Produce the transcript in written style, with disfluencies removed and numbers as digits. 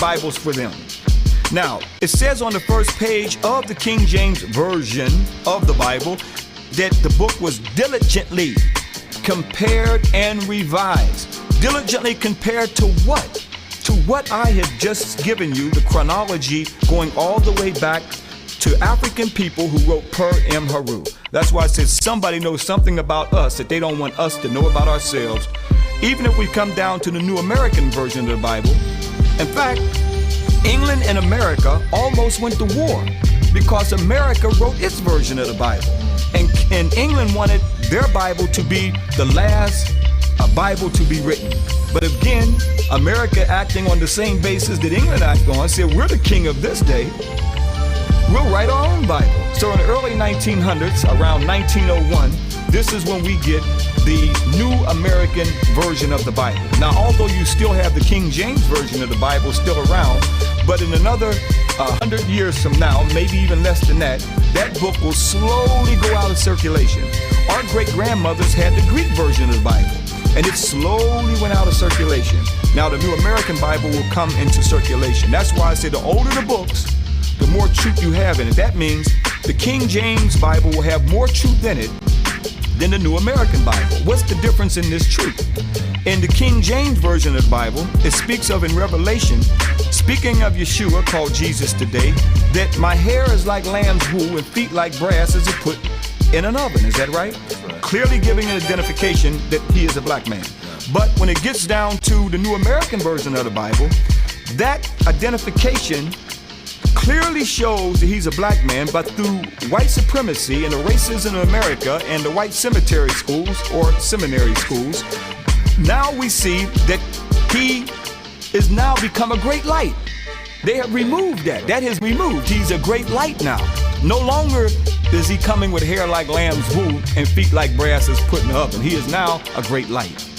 Bibles for them. Now, it says on the first page of the King James Version of the Bible that the book was diligently compared and revised. Diligently compared to what? To what I have just given you, the chronology going all the way back to African people who wrote Per Em Heru. That's why I said somebody knows something about us that they don't want us to know about ourselves. Even if we come down to the New American Version of the Bible. In fact, England and America almost went to war because America wrote its version of the Bible. And England wanted their Bible to be the last Bible to be written. But again, America acting on the same basis that England acted on, said we're the king of this day. We'll write our own Bible. So in the early 1900s, around 1901, this is when we get the New American Version of the Bible. Now, although you still have the King James Version of the Bible still around, but in another 100 years from now, maybe even less than that, that book will slowly go out of circulation. Our great-grandmothers had the Greek version of the Bible, and it slowly went out of circulation. Now, the New American Bible will come into circulation. That's why I say the older the books, the more truth you have in it. That means the King James Bible will have more truth in it than the New American Bible. What's the difference in this truth? In the King James Version of the Bible, it speaks of in Revelation, speaking of Yeshua, called Jesus today, that my hair is like lamb's wool and feet like brass as it put in an oven. Is that right? That's right. Clearly giving an identification that he is a black man. But when it gets down to the New American Version of the Bible, that identification clearly shows that he's a black man, but through white supremacy and the racism in America and the white cemetery schools or seminary schools, now we see that he is now become a great light. They have removed that. That is removed. He's a great light now. No longer is he coming with hair like lamb's wool and feet like brass is put in the oven. He is now a great light.